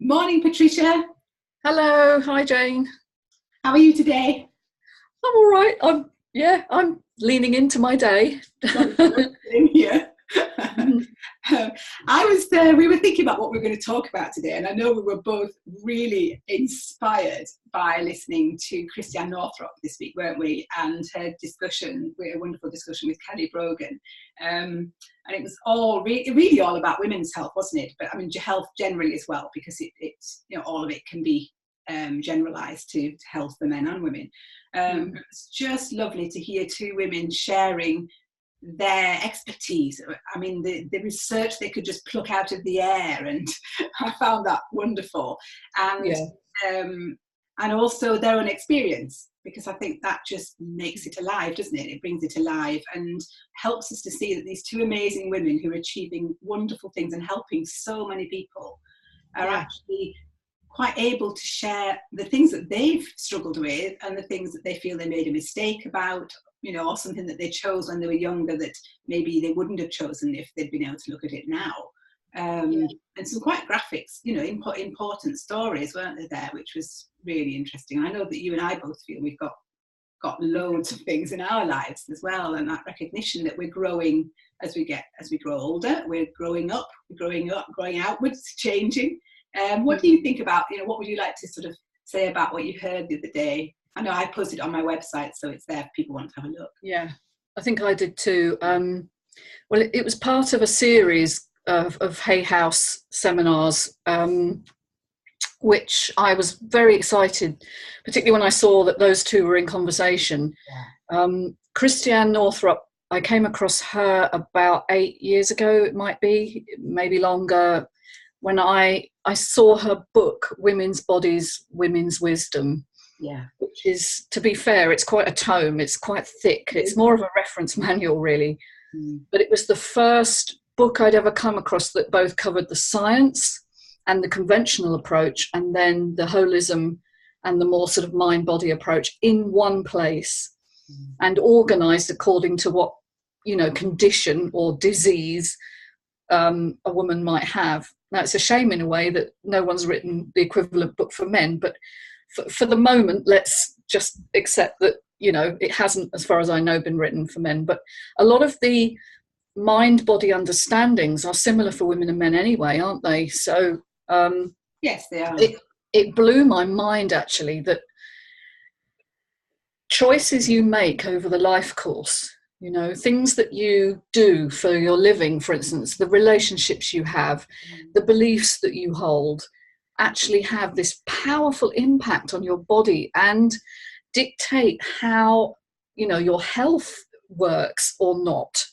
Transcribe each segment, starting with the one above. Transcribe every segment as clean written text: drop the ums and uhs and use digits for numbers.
Morning, Patricia. Hello, hi Jane. How are you today? I'm all right. I'm leaning into my day. Jolly good. Same here. We were thinking about what we were going to talk about today, and I know we were both really inspired by listening to Christiane Northrup this week, weren't we? And her discussion, a wonderful discussion with Kelly Brogan. And it was all really all about women's health, wasn't it? But I mean, health generally as well, because it's all of it can be generalised to health for men and women. It's just lovely to hear two women sharing their expertise. I mean, the research they could just pluck out of the air, and I found that wonderful. And also their own experience, because I think that just makes it alive, doesn't it? It brings it alive and helps us to see that these two amazing women who are achieving wonderful things and helping so many people are actually quite able to share the things that they've struggled with and the things that they feel they made a mistake about, or something that they chose when they were younger that maybe they wouldn't have chosen if they'd been able to look at it now. And some quite graphics, important stories, weren't there, there, which was really interesting. I know that you and I both feel we've got loads of things in our lives as well, and that recognition that we're growing as we grow older. We're growing up, growing outwards, changing. What do you think about, what would you like to sort of say about what you heard the other day? I know I posted it on my website, so it's there if people want to have a look. Yeah, I think I did too. Well, it was part of a series of Hay House seminars, which I was very excited, particularly when I saw that those two were in conversation. Christiane Northrup, I came across her about 8 years ago, it might be, maybe longer, when I saw her book, Women's Bodies, Women's Wisdom. Which is, to be fair, it's quite a tome. It's quite thick. It's more of a reference manual, really. But it was the first book I'd ever come across that both covered the science and the conventional approach, and then the holism and the more sort of mind-body approach in one place, and organised according to what, condition or disease a woman might have. Now, it's a shame in a way that no one's written the equivalent book for men, but for the moment, let's just accept that, it hasn't, as far as I know, been written for men. But a lot of the mind-body understandings are similar for women and men anyway, aren't they? So yes, they are. It blew my mind, actually, that choices you make over the life course, things that you do for your living, for instance, the relationships you have, the beliefs that you hold, actually have this powerful impact on your body and dictate how, your health works or not.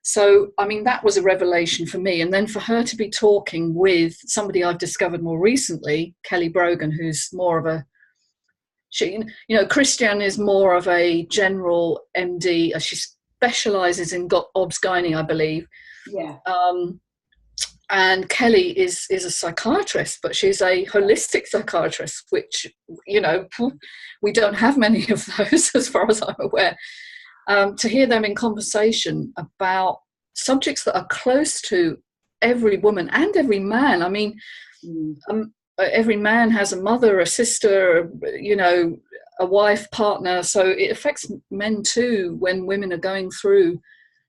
So, I mean, that was a revelation for me. And then for her to be talking with somebody I've discovered more recently, Kelly Brogan, who's more of Christiane is more of a general MD. She specialises in obs-gynae, I believe. Yeah. And Kelly is a psychiatrist, but she's a holistic psychiatrist, which, we don't have many of those as far as I'm aware. To hear them in conversation about subjects that are close to every woman and every man. I mean, every man has a mother, a sister, a wife, partner. So it affects men too when women are going through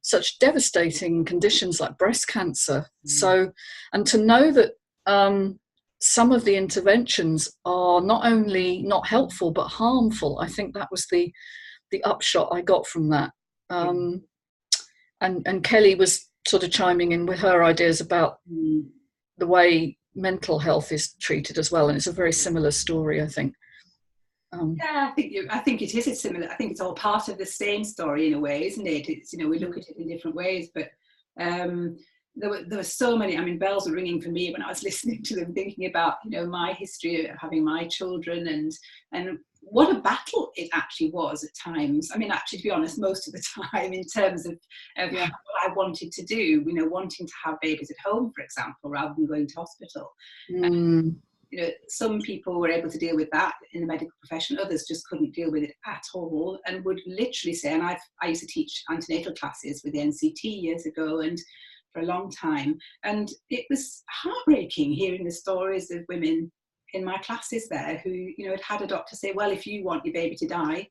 such devastating conditions like breast cancer. So, and to know that some of the interventions are not only not helpful but harmful, I think that was the upshot I got from that. And Kelly was sort of chiming in with her ideas about the way mental health is treated as well, and it's a very similar story, I think. I think it is similar. I think it's all part of the same story in a way, isn't it? It's we look at it in different ways, but there were so many. I mean, bells were ringing for me when I was listening to them, thinking about my history of having my children and what a battle it actually was at times. I mean, actually, to be honest, most of the time, in terms of what I wanted to do, wanting to have babies at home, for example, rather than going to hospital. Some people were able to deal with that in the medical profession. Others just couldn't deal with it at all and would literally say, and I used to teach antenatal classes with the NCT years ago, and for a long time. And it was heartbreaking hearing the stories of women in my classes there who, you know, had a doctor say, well, if you want your baby to die,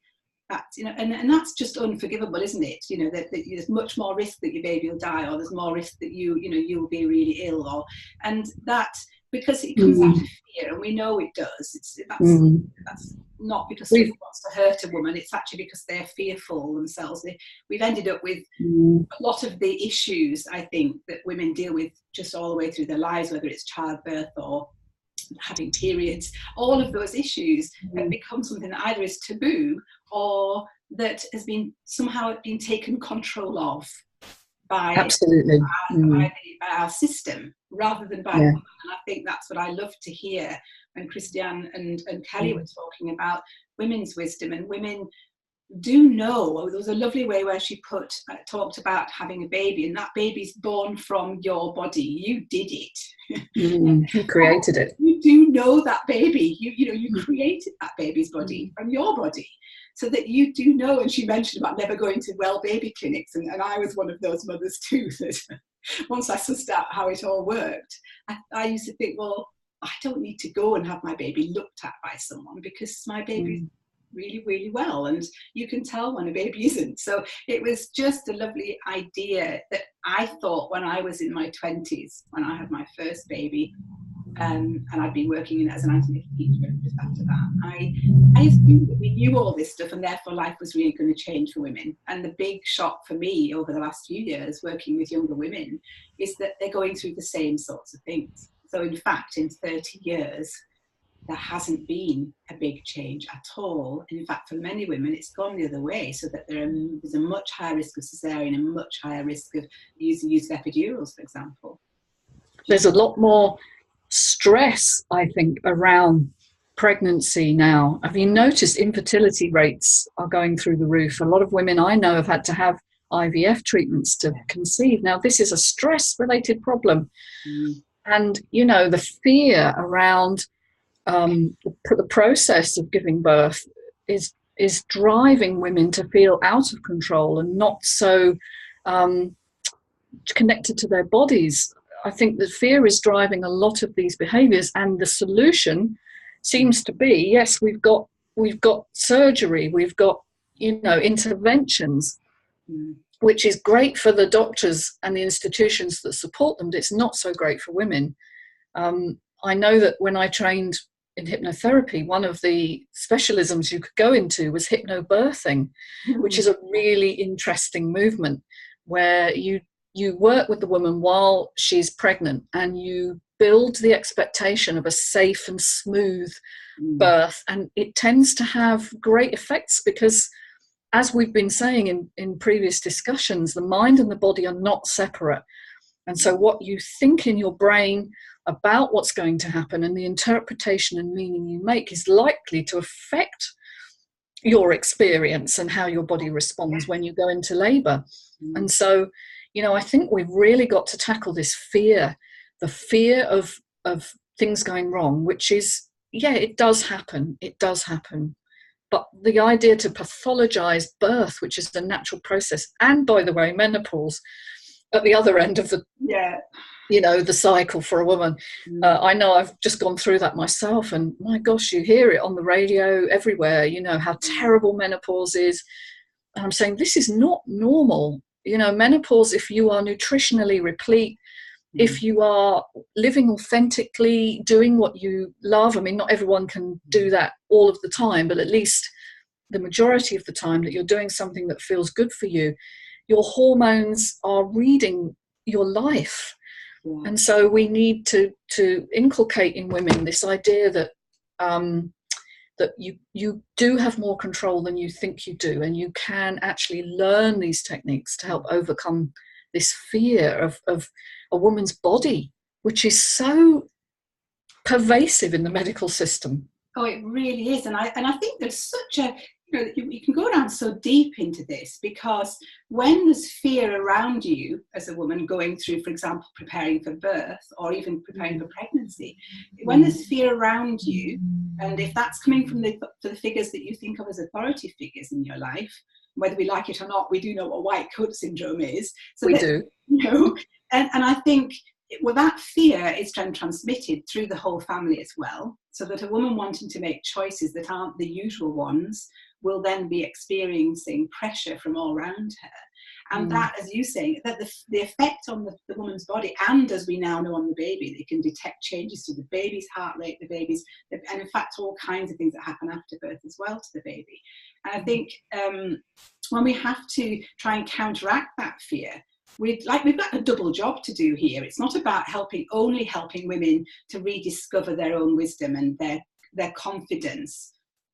that's, you know, and that's just unforgivable, isn't it? You know, that there's much more risk that your baby will die, or there's more risk that you'll be really ill, or, and that, because it comes out of fear, and we know it does. That's not because somebody wants to hurt a woman. It's actually because they're fearful themselves. We've ended up with a lot of the issues, I think, that women deal with just all the way through their lives, whether it's childbirth or having periods. All of those issues have become something that either is taboo or that has been somehow been taken control of by our system, rather than by the woman. And I think that's what I love to hear when Christiane and Kelly were talking about women's wisdom. And women do know. There was a lovely way where she talked about having a baby, and that baby's born from your body. You did it. You created it. You do know that baby. You created that baby's body from your body, so that you do know. And she mentioned about never going to well baby clinics, and I was one of those mothers too, that once I sussed out how it all worked, I used to think, well, I don't need to go and have my baby looked at by someone, because my baby's really, really well, and you can tell when a baby isn't. So it was just a lovely idea that I thought when I was in my 20s, when I had my first baby, and I'd been working as an antenatal teacher just after that. I assumed that we knew all this stuff, and therefore life was really going to change for women. And the big shock for me over the last few years working with younger women is that they're going through the same sorts of things. So in fact, in 30 years, there hasn't been a big change at all. And in fact, for many women, it's gone the other way, so that there's a much higher risk of cesarean and much higher risk of using epidurals, for example. There's a lot more stress, I think, around pregnancy now. Have you noticed infertility rates are going through the roof? A lot of women I know have had to have IVF treatments to conceive. Now, this is a stress-related problem. And, you know, the fear around the process of giving birth is driving women to feel out of control and not so connected to their bodies. I think that fear is driving a lot of these behaviours, and the solution seems to be, yes, we've got surgery, we've got, you know, interventions, which is great for the doctors and the institutions that support them, but it's not so great for women. I know that when I trained in hypnotherapy, one of the specialisms you could go into was hypnobirthing, which is a really interesting movement where you work with the woman while she's pregnant, and you build the expectation of a safe and smooth birth. And it tends to have great effects because, as we've been saying in previous discussions, the mind and the body are not separate. And so what you think in your brain about what's going to happen and the interpretation and meaning you make is likely to affect your experience and how your body responds when you go into labour. And so, you know, I think we've really got to tackle this fear, the fear of things going wrong, which is, yeah, it does happen. But the idea to pathologise birth, which is the natural process, and by the way, menopause at the other end of the, you know, the cycle for a woman. I know I've just gone through that myself, and my gosh, you hear it on the radio everywhere, you know, how terrible menopause is. And I'm saying this is not normal. You know, menopause, if you are nutritionally replete, if you are living authentically, doing what you love, I mean, not everyone can do that all of the time, but at least the majority of the time that you're doing something that feels good for you, your hormones are reading your life. And so we need to inculcate in women this idea that that you do have more control than you think you do, and you can actually learn these techniques to help overcome this fear of a woman's body, which is so pervasive in the medical system. Oh, it really is. And I think there's such a, you know, you can go down so deep into this, because when there's fear around you as a woman going through, for example, preparing for birth or even preparing for pregnancy, when there's fear around you, and if that's coming from the figures that you think of as authority figures in your life, whether we like it or not, we do know what white coat syndrome is. So we that, do. you know, and I think, well, that fear is then transmitted through the whole family as well, so that a woman wanting to make choices that aren't the usual ones will then be experiencing pressure from all around her. And that, as you say, that the effect on the woman's body, and as we now know on the baby, they can detect changes to the baby's heart rate, and in fact all kinds of things that happen after birth as well to the baby. And I think when we have to try and counteract that fear, we've got a double job to do here. It's not about only helping women to rediscover their own wisdom and their confidence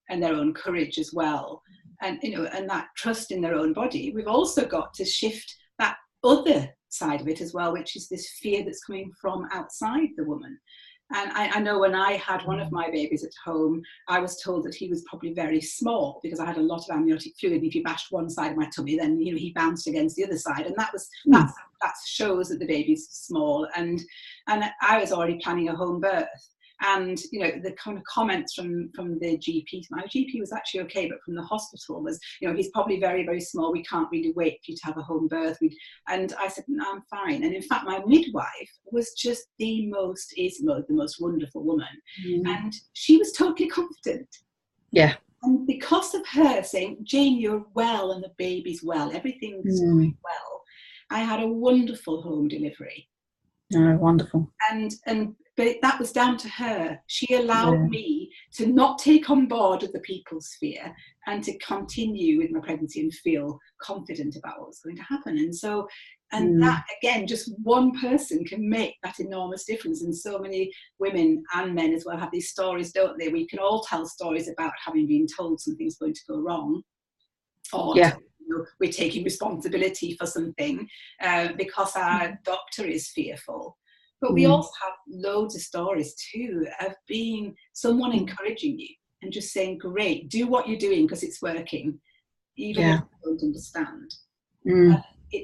and their own courage as well, and and that trust in their own body. We've also got to shift that other side of it as well, which is this fear that's coming from outside the woman. And I know when I had one of my babies at home, I was told that he was probably very small because I had a lot of amniotic fluid. And if you bashed one side of my tummy, then he bounced against the other side, and that shows that the baby's small. And I was already planning a home birth. And the kind of comments from the GP, my GP was actually okay, but from the hospital was, he's probably very, very small. We can't really wait for you to have a home birth. And I said, no, I'm fine. And in fact, my midwife was just the most wonderful woman, and she was totally confident. Yeah. And because of her saying, Jane, you're well, and the baby's well, everything's going well, I had a wonderful home delivery. Oh, wonderful. But that was down to her. She allowed me to not take on board other people's fear and to continue with my pregnancy and feel confident about what was going to happen. And that, again, just one person can make that enormous difference. And so many women and men as well have these stories, don't they? We can all tell stories about having been told something's going to go wrong, or we're taking responsibility for something because our doctor is fearful. But we also have loads of stories too of being someone encouraging you and just saying, great, do what you're doing because it's working, even if you don't understand.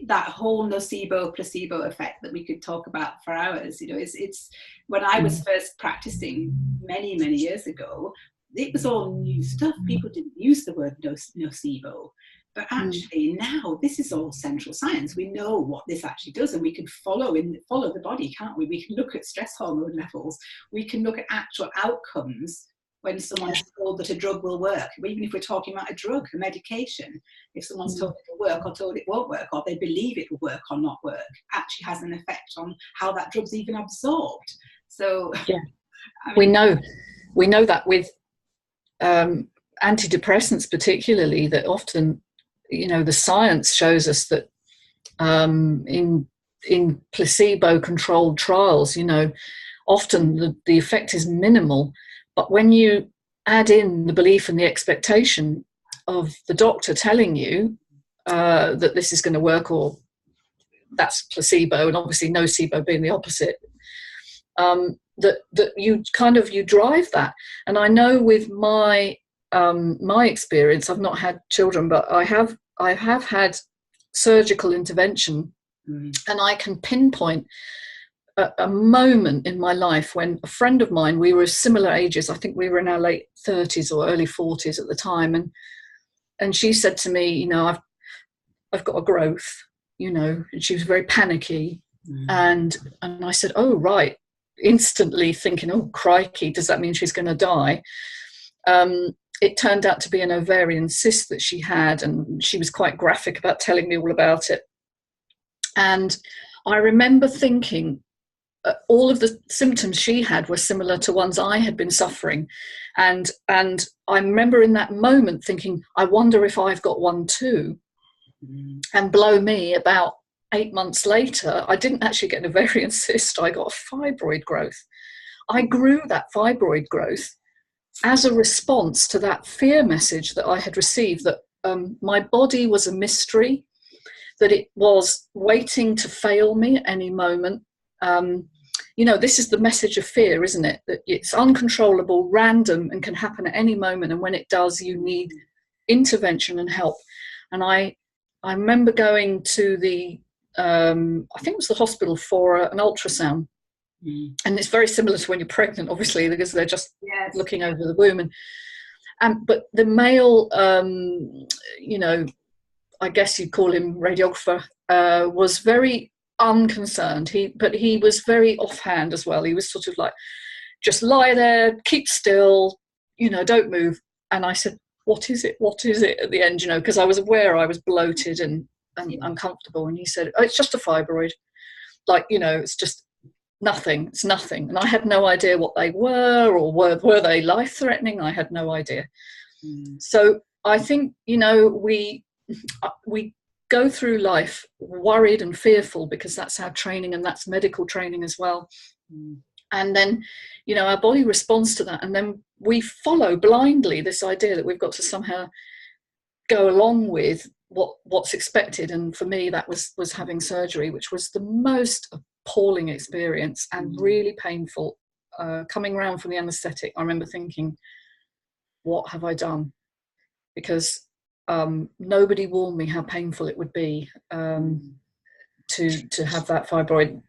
That whole nocebo-placebo effect that we could talk about for hours, it's when I was first practicing many, many years ago, it was all new stuff. People didn't use the word nocebo. But actually now this is all central science. We know what this actually does, and we can follow the body, can't we? We can look at stress hormone levels. We can look at actual outcomes when someone's told that a drug will work. Even if we're talking about a medication, if someone's told it will work or told it won't work, or they believe it will work or not work, actually has an effect on how that drug's even absorbed. So we know that with antidepressants particularly, that often the science shows us that in placebo-controlled trials, often the effect is minimal. But when you add in the belief and the expectation of the doctor telling you that this is going to work, or that's placebo, and obviously nocebo being the opposite, that you drive that. And I know with my experience, I've not had children, but I have had surgical intervention, and I can pinpoint a moment in my life when a friend of mine, we were similar ages, I think we were in our late 30s or early 40s at the time, and she said to me, I've got a growth, and she was very panicky, and I said, oh right, instantly thinking, oh crikey, does that mean she's going to die? It turned out to be an ovarian cyst that she had, and she was quite graphic about telling me all about it. And I remember thinking all of the symptoms she had were similar to ones I had been suffering. And I remember in that moment thinking, I wonder if I've got one too. And blow me, about 8 months later, I didn't actually get an ovarian cyst, I got a fibroid growth. I grew that fibroid growth as a response to that fear message that I had received, that my body was a mystery, that it was waiting to fail me at any moment. This is the message of fear, isn't it? That it's uncontrollable, random, and can happen at any moment. And when it does, you need intervention and help. And I remember going to the, I think it was the hospital for an ultrasound. And it's very similar to when you're pregnant, obviously, because they're just looking over the womb. But the male, I guess you'd call him radiographer, was very unconcerned. But he was very offhand as well. He was sort of like, just lie there, keep still, don't move. And I said, what is it? What is it at the end, because I was aware I was bloated and uncomfortable. And he said, oh, it's just a fibroid. It's just nothing. It's nothing. And I had no idea what they were, or were they life-threatening? I had no idea. So I think, we go through life worried and fearful, because that's our training, and that's medical training as well. And then, our body responds to that. And then we follow blindly this idea that we've got to somehow go along with what's expected. And for me, that was having surgery, which was the most appalling experience and really painful. Coming around from the anaesthetic, I remember thinking, what have I done? Because nobody warned me how painful it would be to have that fibroid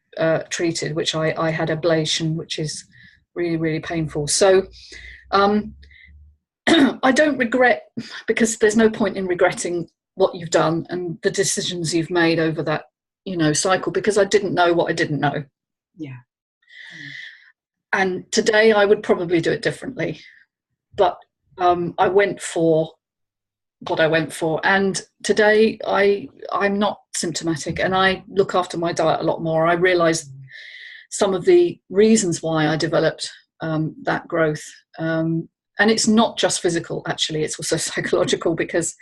treated, which I had ablation, which is really, really painful. So I don't regret, because there's no point in regretting what you've done and the decisions you've made over that, cycle, because I didn't know what I didn't know. Yeah. And today I would probably do it differently. But I went for what I went for. And today I'm not symptomatic, and I look after my diet a lot more. I realised some of the reasons why I developed that growth. And it's not just physical, actually, it's also psychological, because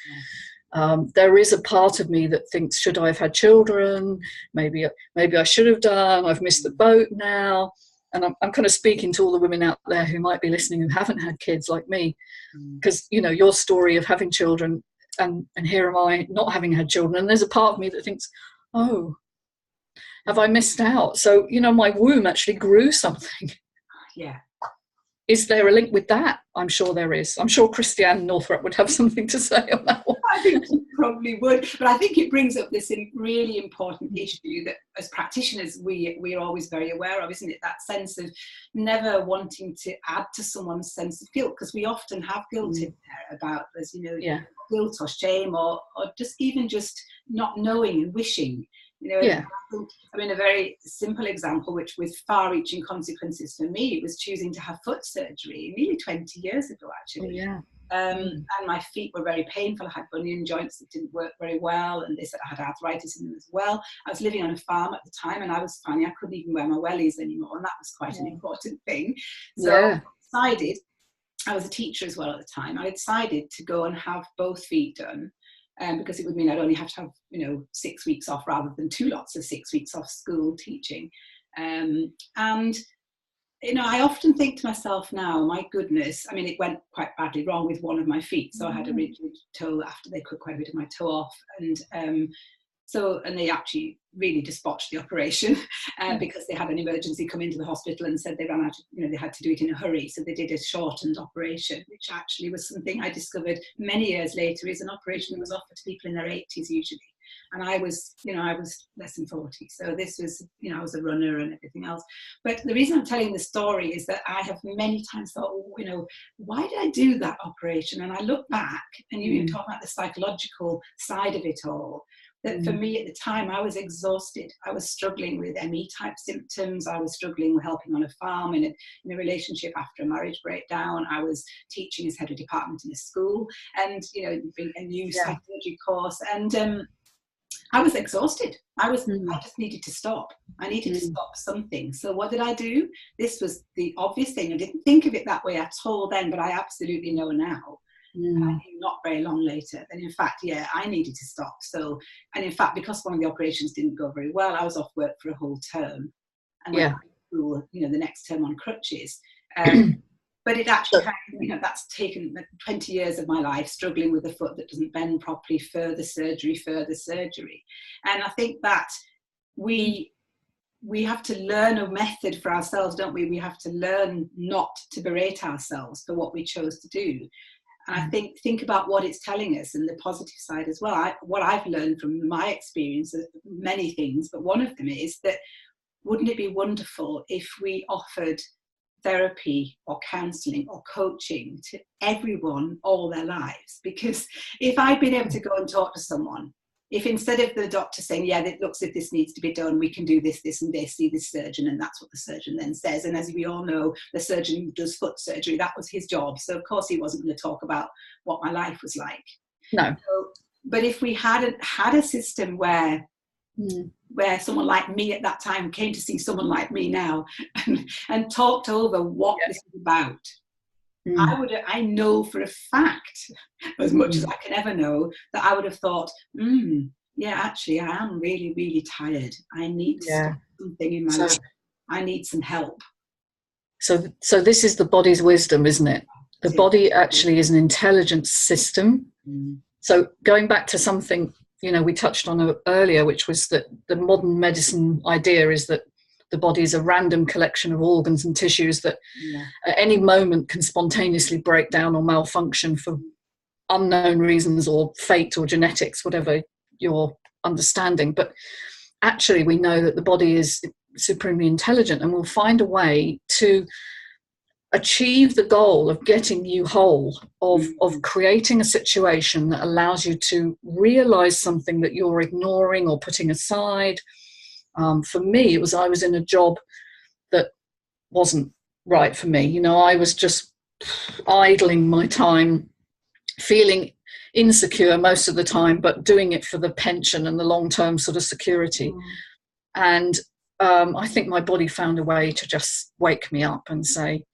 there is a part of me that thinks, should I have had children? Maybe I should have done. I've missed the boat now. And I'm kind of speaking to all the women out there who might be listening who haven't had kids like me, because, your story of having children, and here am I not having had children. And there's a part of me that thinks, oh, have I missed out? So, my womb actually grew something. Yeah. Is there a link with that? I'm sure there is. I'm sure Christiane Northrup would have something to say on that one. I think she probably would. But I think it brings up this really important issue that as practitioners we're always very aware of, isn't it? That sense of never wanting to add to someone's sense of guilt, because we often have guilt in there about, as guilt or shame or just not knowing and wishing. I mean, a very simple example, which with far-reaching consequences for me, was choosing to have foot surgery nearly 20 years ago, actually. And my feet were very painful. I had bunion joints that didn't work very well, and they said I had arthritis in them as well. I was living on a farm at the time, and I was finding I couldn't even wear my wellies anymore, and that was quite an important thing. So I decided, I was a teacher as well at the time, I decided to go and have both feet done. Because it would mean I'd only have to have 6 weeks off rather than 2 lots of 6 weeks off school teaching. And I often think to myself now, my goodness, I mean, it went quite badly wrong with one of my feet. So I had a rigid toe after they cut quite a bit of my toe off, and they actually really just botched the operation because they had an emergency come into the hospital and said they ran out of, they had to do it in a hurry. So they did a shortened operation, which actually was something I discovered many years later is an operation that was offered to people in their 80s usually. And I was less than 40. So this was, I was a runner and everything else. But the reason I'm telling the story is that I have many times thought, why did I do that operation? And I look back, and you talk about the psychological side of it all. That for me at the time, I was exhausted. I was struggling with ME-type symptoms. I was struggling with helping on a farm in a relationship after a marriage breakdown. I was teaching as head of department in a school, and a new psychology course. And I was exhausted. I just needed to stop. I needed to stop something. So what did I do? This was the obvious thing. I didn't think of it that way at all then, but I absolutely know now. And I knew not very long later. And in fact, I needed to stop. So, and in fact, because one of the operations didn't go very well, I was off work for a whole term, and went to school, the next term on crutches. But it actually, that's taken 20 years of my life struggling with a foot that doesn't bend properly, further surgery. And I think that we have to learn a method for ourselves, don't we? We have to learn not to berate ourselves for what we chose to do. And I think about what it's telling us and the positive side as well. What I've learned from my experience of many things, but one of them is that wouldn't it be wonderful if we offered therapy or counselling or coaching to everyone all their lives. Because if I'd been able to go and talk to someone, if instead of the doctor saying, yeah, it looks like this needs to be done, we can do this, this and this, see this surgeon, and that's what the surgeon then says. And as we all know, the surgeon who does foot surgery, that was his job. So of course he wasn't going to talk about what my life was like. No. So, but if we hadn't had a system where someone like me at that time came to see someone like me now and talked over what this is about, I know for a fact, as much as I can ever know, that I would have thought, yeah, actually, I am really, really tired. I need to stop something in my life. I need some help. So this is the body's wisdom, isn't it? The body actually is an intelligent system. So going back to something, we touched on earlier, which was that the modern medicine idea is that the body is a random collection of organs and tissues that at any moment can spontaneously break down or malfunction for unknown reasons, or fate or genetics, whatever your understanding. But actually we know that the body is supremely intelligent and will find a way to achieve the goal of getting you whole, of creating a situation that allows you to realize something that you're ignoring or putting aside. For me, it was I was in a job that wasn't right for me. I was just idling my time, feeling insecure most of the time, but doing it for the pension and the long-term sort of security. And I think my body found a way to just wake me up and say,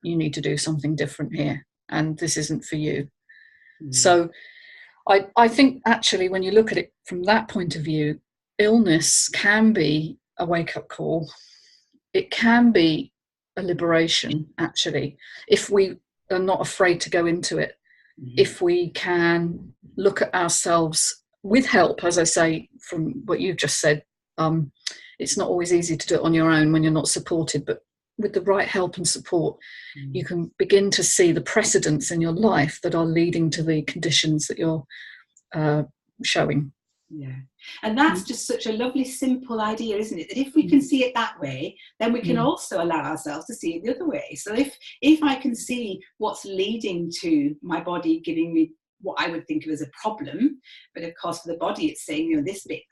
you need to do something different here, and this isn't for you. So I think actually when you look at it from that point of view, illness can be a wake-up call. It can be a liberation, actually, if we are not afraid to go into it. If we can look at ourselves with help, as I say, from what you've just said, it's not always easy to do it on your own when you're not supported, but with the right help and support, you can begin to see the precedents in your life that are leading to the conditions that you're showing. Yeah, and that's just such a lovely, simple idea, isn't it? That if we can see it that way, then we can also allow ourselves to see it the other way. So if I can see what's leading to my body giving me what I would think of as a problem, but of course for the body it's saying, this bit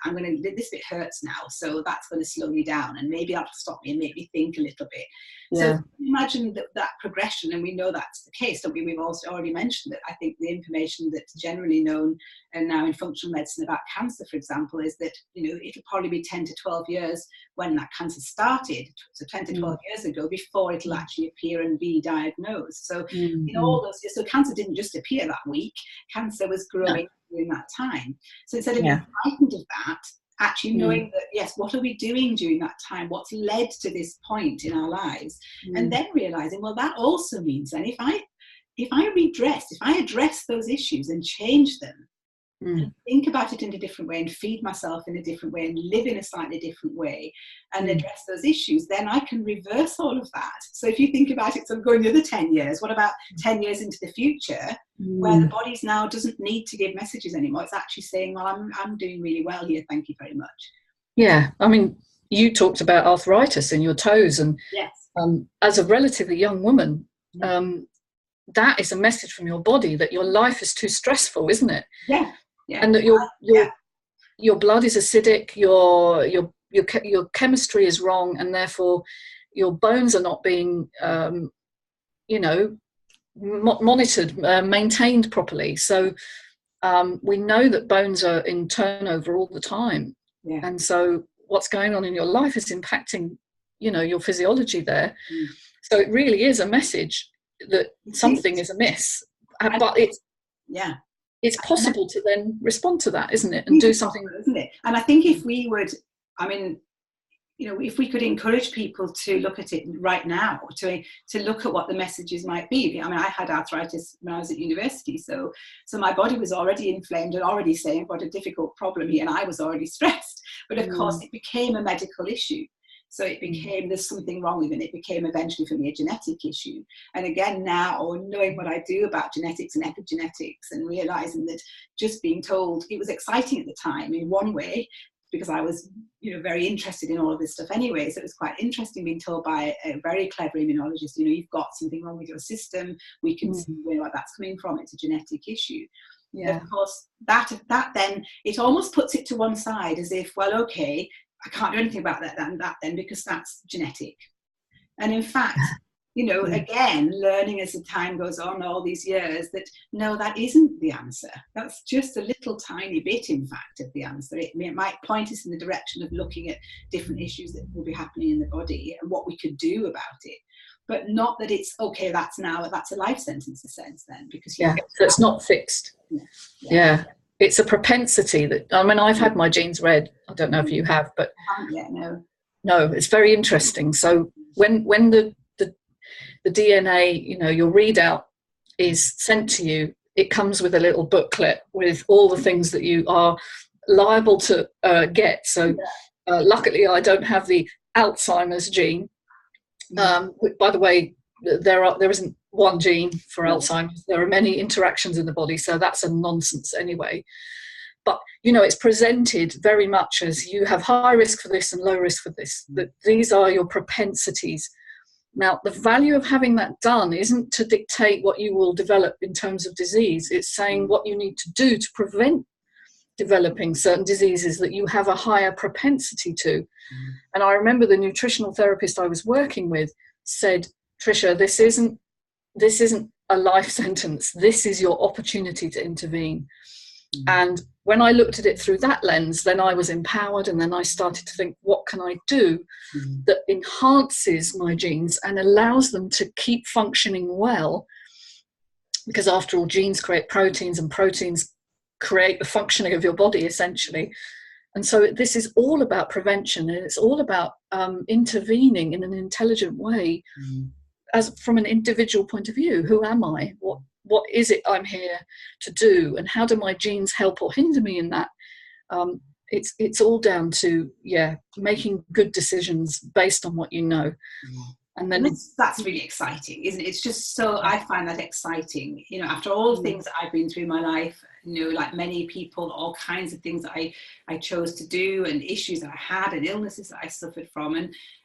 hurts now, so that's going to slow me down, and maybe that'll stop me and make me think a little bit. So imagine that progression, and we know that's the case, don't we? We've also already mentioned that. I think the information that's generally known and now in functional medicine about cancer, for example, is that it'll probably be 10 to 12 years when that cancer started, so 10 to 12 years ago, before it'll actually appear and be diagnosed. So all those, so cancer didn't just appear that week. Cancer was growing during that time. So instead of being frightened of that, actually knowing that, yes, what are we doing during that time? What's led to this point in our lives? And then realizing, well, that also means then if I address those issues and change them, and think about it in a different way and feed myself in a different way and live in a slightly different way and address those issues, then I can reverse all of that. So if you think about it, so going the other 10 years, what about 10 years into the future where the body now doesn't need to give messages anymore? It's actually saying, well, I'm doing really well here, thank you very much. Yeah, I mean, you talked about arthritis in your toes, and as a relatively young woman, that is a message from your body that your life is too stressful, isn't it? Yeah, and that your blood is acidic, your chemistry is wrong, and therefore your bones are not being monitored, maintained properly. So we know that bones are in turnover all the time, and so what's going on in your life is impacting your physiology there. So it really is a message that something is amiss, but it's possible to then respond to that, isn't it? And do something, isn't it? And I think if we would, if we could encourage people to look at it right now, to look at what the messages might be. I had arthritis when I was at university, so my body was already inflamed and already saying, I've got a difficult problem here, and I was already stressed. But of course, it became a medical issue. So it became, there's something wrong with it. It became eventually for me a genetic issue. And again, now knowing what I do about genetics and epigenetics, and realizing that just being told, it was exciting at the time in one way, because I was, very interested in all of this stuff anyway. So it was quite interesting being told by a very clever immunologist, you've got something wrong with your system. We can see where that's coming from. It's a genetic issue. Yeah. Of course, that then, it almost puts it to one side as if, well, okay, I can't do anything about that then because that's genetic. And in fact, again, learning as the time goes on, all these years, that no, that isn't the answer. That's just a little tiny bit, in fact, of the answer. It might point us in the direction of looking at different issues that will be happening in the body and what we could do about it. But not that it's, okay, that's a life sentence, in a sense, then. Because so it's not fixed. Yeah. It's a propensity that, I've had my genes read. I don't know if you have, but... I haven't yet, no. No, it's very interesting. So when the DNA, your readout is sent to you, it comes with a little booklet with all the things that you are liable to get. So luckily I don't have the Alzheimer's gene. By the way, there isn't one gene for Alzheimer's. There are many interactions in the body, so that's a nonsense anyway. But, it's presented very much as you have high risk for this and low risk for this, that these are your propensities. Now, the value of having that done isn't to dictate what you will develop in terms of disease. It's saying what you need to do to prevent developing certain diseases that you have a higher propensity to. And I remember the nutritional therapist I was working with said, Tricia, this isn't a life sentence. This is your opportunity to intervene. And when I looked at it through that lens, then I was empowered, and then I started to think, what can I do that enhances my genes and allows them to keep functioning well? Because after all, genes create proteins, and proteins create the functioning of your body, essentially. And so this is all about prevention, and it's all about intervening in an intelligent way, as from an individual point of view. Who am I? What is it I'm here to do, and how do my genes help or hinder me in that? It's all down to making good decisions based on what you know. And then that's really exciting, isn't it? It's just so, I find that exciting, after all the things that I've been through in my life, like many people, all kinds of things that I chose to do, and issues that I had, and illnesses that I suffered from,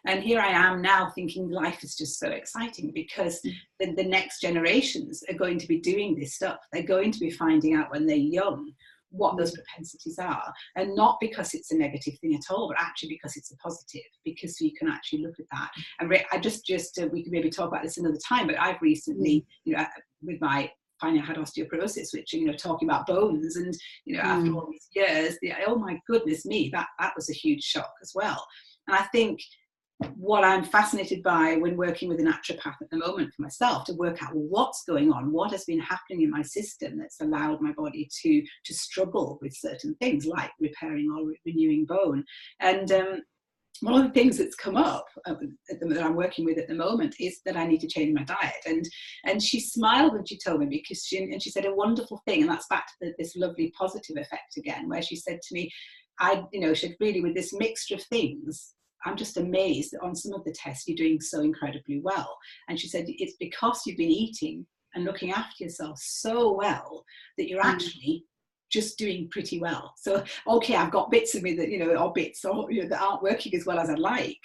and here I am now thinking life is just so exciting, because the next generations are going to be doing this stuff. They're going to be finding out when they're young what those propensities are, and not because it's a negative thing at all, but actually because it's a positive, because you can actually look at that. And I just we can maybe talk about this another time, but I've recently, with my finally I had osteoporosis, which, talking about bones, and, after all these years, oh my goodness me, that was a huge shock as well. And I think what I'm fascinated by when working with a naturopath at the moment for myself, to work out what's going on, what has been happening in my system that's allowed my body to struggle with certain things like repairing or renewing bone. And one of the things that's come up that I'm working with at the moment is that I need to change my diet. And she smiled when she told me, because she said a wonderful thing, and that's back to this lovely positive effect again, where she said to me, she said, really, with this mixture of things, I'm just amazed that on some of the tests you're doing so incredibly well. And she said, it's because you've been eating and looking after yourself so well that you're actually just doing pretty well. So, okay, I've got bits of me that, or bits or, that aren't working as well as I'd like.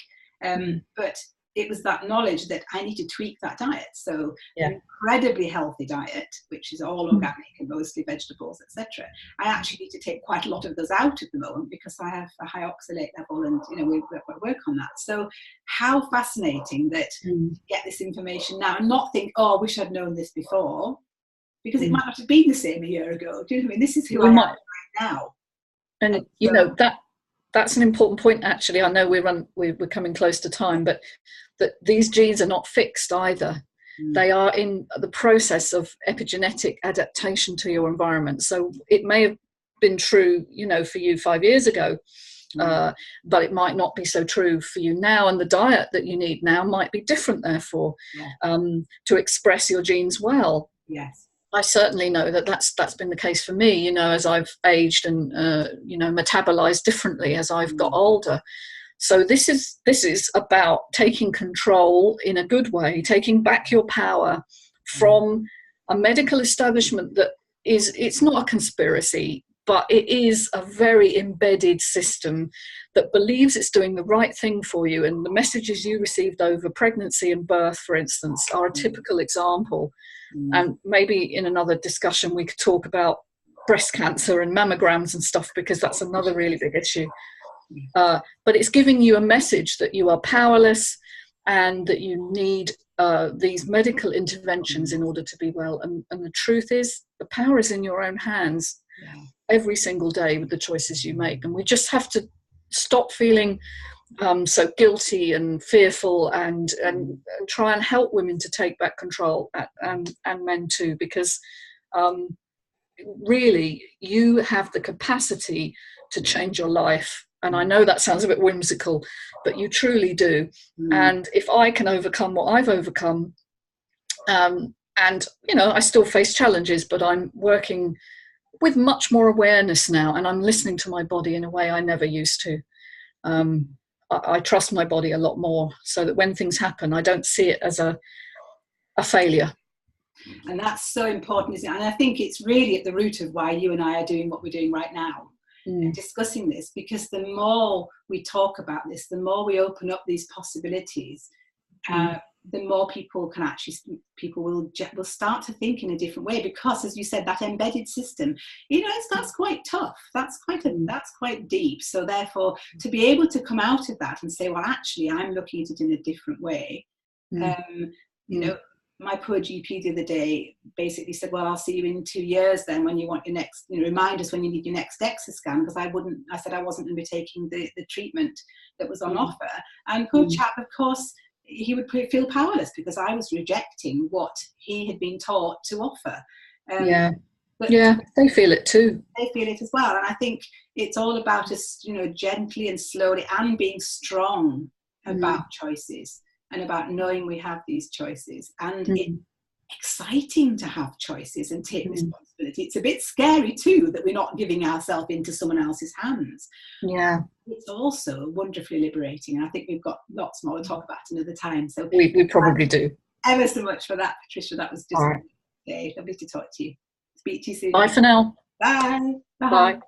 But it was that knowledge that I need to tweak that diet. So an incredibly healthy diet, which is all organic and mostly vegetables, etc. I actually need to take quite a lot of those out at the moment, because I have a high oxalate level, and we work on that. So how fascinating that you get this information now and not think, oh, I wish I'd known this before, because it might not have been the same a year ago. Do you know what I mean? This is who I am right now. And that's an important point, actually. I know we're coming close to time, but that these genes are not fixed either. They are in the process of epigenetic adaptation to your environment. So it may have been true, for you 5 years ago, but it might not be so true for you now. And the diet that you need now might be different, therefore, to express your genes well. Yes. I certainly know that's been the case for me, as I've aged and, metabolized differently as I've got older. So this is about taking control in a good way, taking back your power from a medical establishment that it's not a conspiracy. but it is a very embedded system that believes it's doing the right thing for you. And the messages you received over pregnancy and birth, for instance, are a typical example. And maybe in another discussion we could talk about breast cancer and mammograms and stuff, because that's another really big issue. But it's giving you a message that you are powerless and that you need these medical interventions in order to be well. And the truth is, the power is in your own hands every single day with the choices you make. And we just have to stop feeling so guilty and fearful, and try and help women to take back control, and men too, because really you have the capacity to change your life. And I know that sounds a bit whimsical, but you truly do. And if I can overcome what I've overcome, and you know, I still face challenges, but I'm working with much more awareness now, and I'm listening to my body in a way I never used to. I trust my body a lot more, so that when things happen, I don't see it as a failure. And that's so important, isn't it? And I think it's really at the root of why you and I are doing what we're doing right now, discussing this, because the more we talk about this, the more we open up these possibilities, the more people will start to think in a different way. Because, as you said, that embedded system, you know, that's quite tough. That's quite deep. So therefore, to be able to come out of that and say, well, actually, I'm looking at it in a different way. You know, my poor GP the other day basically said, well, I'll see you in 2 years then, when you want your next, you know, remind us when you need your next DEXA scan, because I said I wasn't going to be taking the treatment that was on offer. And poor chap, of course, he would feel powerless because I was rejecting what he had been taught to offer. But they feel it too. They feel it as well. And I think it's all about us, you know, gently and slowly, and being strong about choices, and about knowing we have these choices. And it's exciting to have choices and take responsibility. It's a bit scary too that we're not giving ourselves into someone else's hands. Yeah. It's also wonderfully liberating. And I think we've got lots more to talk about another time. So we probably do. Ever so much for that, Patricia. That was just all right. lovely to talk to you. Speak to you soon. Bye for now. Bye. Bye.